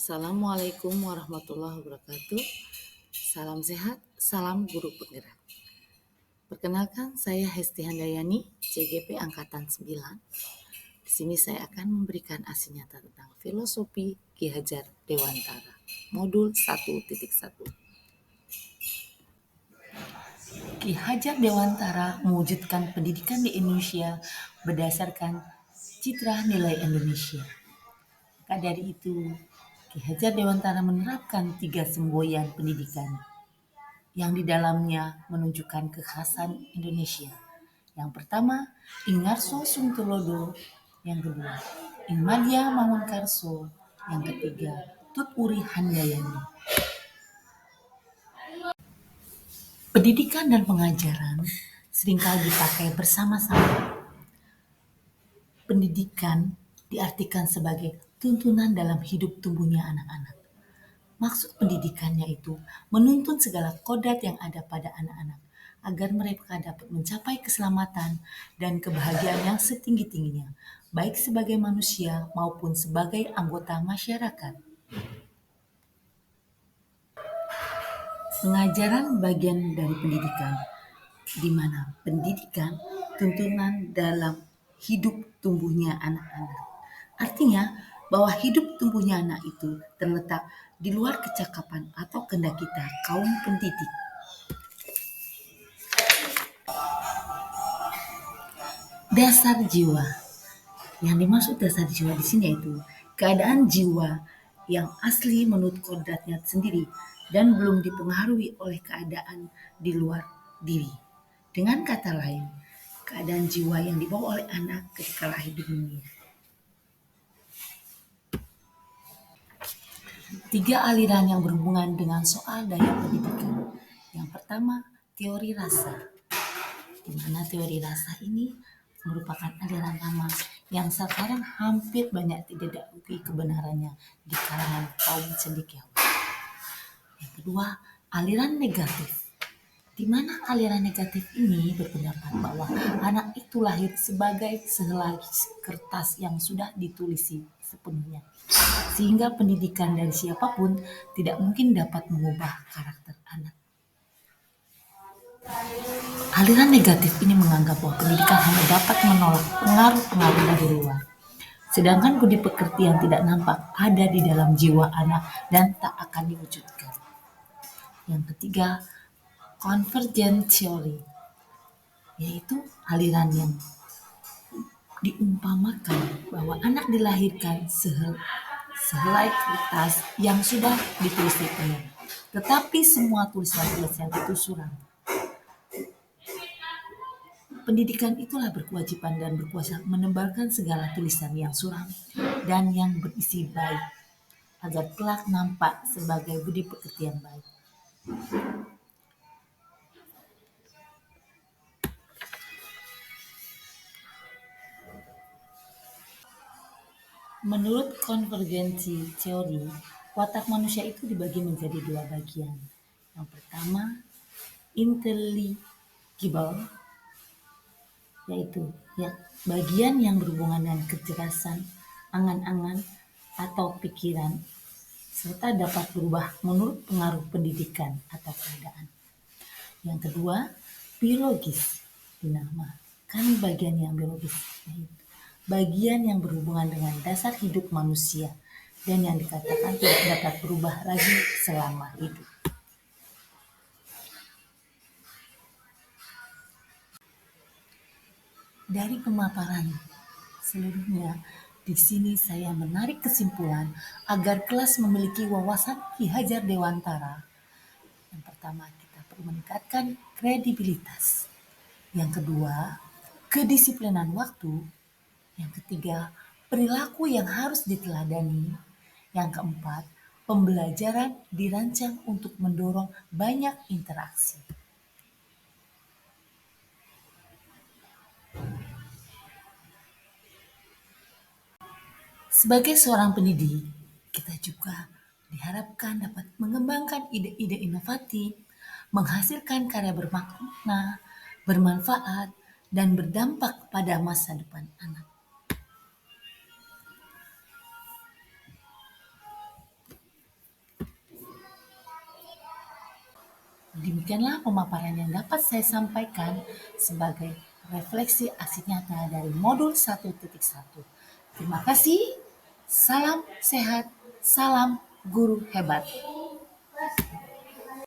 Assalamualaikum warahmatullahi wabarakatuh. Salam sehat, salam guru penggerak. Perkenalkan, saya Hesti Handayani, CGP Angkatan 9. Di sini saya akan memberikan aksi nyata tentang filosofi Ki Hajar Dewantara, modul 1.1. Ki Hajar Dewantara mewujudkan pendidikan di Indonesia berdasarkan citra nilai Indonesia. Maka dari itu, Ki Hajar Dewantara menerapkan 3 semboyan pendidikan yang di dalamnya menunjukkan kekhasan Indonesia. Yang pertama, Ing Ngarso Sung Tulodo. Yang kedua, Ing Madya Mangunkarso. Yang ketiga, Tut Uri Handayani. Pendidikan dan pengajaran seringkali dipakai bersama-sama. Pendidikan diartikan sebagai tuntunan dalam hidup tumbuhnya anak-anak. Maksud pendidikannya itu menuntun segala kodrat yang ada pada anak-anak agar mereka dapat mencapai keselamatan dan kebahagiaan yang setinggi-tingginya, baik sebagai manusia maupun sebagai anggota masyarakat. Pengajaran bagian dari pendidikan, di mana pendidikan tuntunan dalam hidup tumbuhnya anak-anak. Artinya bahwa hidup tumbuhnya anak itu terletak di luar kecakapan atau kehendak kita, kaum pendidik. Dasar jiwa. Yang dimaksud dasar jiwa di sini yaitu keadaan jiwa yang asli menurut kodratnya sendiri dan belum dipengaruhi oleh keadaan di luar diri. Dengan kata lain, keadaan jiwa yang dibawa oleh anak ketika lahir di dunia. 3 aliran yang berhubungan dengan soal daya pendidikan. Yang pertama, teori rasa. Di mana teori rasa ini merupakan aliran lama yang sekarang hampir banyak tidak diakui kebenarannya di kalangan kaum cendekiawan. Yang kedua, aliran negatif. Di mana aliran negatif ini berpendapat bahwa anak itu lahir sebagai sehelai kertas yang sudah ditulisi sepenuhnya, sehingga pendidikan dari siapapun tidak mungkin dapat mengubah karakter anak. Aliran negatif ini menganggap bahwa pendidikan hanya dapat menolak pengaruh-pengaruh dari luar, sedangkan budi pekerti yang tidak nampak ada di dalam jiwa anak dan tak akan diwujudkan. Yang ketiga, convergent theory, yaitu aliran yang diumpamakan bahwa anak dilahirkan sehelai kertas yang sudah ditulis penuh, tetapi semua tulisan-tulisan itu suram. Pendidikan itulah berkewajiban dan berkuasa menebalkan segala tulisan yang suram dan yang berisi baik, agar kelak nampak sebagai budi pekerti yang baik. Menurut konvergensi teori, watak manusia itu dibagi menjadi 2 bagian. Yang pertama, intelligible, yaitu bagian yang berhubungan dengan kecerdasan, angan-angan, atau pikiran, serta dapat berubah menurut pengaruh pendidikan atau keadaan. Yang kedua, biologis, dinamakan bagian yang biologis, yaitu bagian yang berhubungan dengan dasar hidup manusia dan yang dikatakan tidak dapat berubah lagi selama hidup. Dari pemaparan seluruhnya, di sini saya menarik kesimpulan agar kelas memiliki wawasan Ki Hajar Dewantara. Yang pertama, kita perlu meningkatkan kredibilitas. Yang kedua, kedisiplinan waktu. Yang ketiga, perilaku yang harus diteladani. Yang keempat, pembelajaran dirancang untuk mendorong banyak interaksi. Sebagai seorang pendidik, kita juga diharapkan dapat mengembangkan ide-ide inovatif, menghasilkan karya bermakna, bermanfaat, dan berdampak pada masa depan anak. Demikianlah pemaparan yang dapat saya sampaikan sebagai refleksi aksi nyata dari modul 1.1. Terima kasih, salam sehat, salam guru hebat.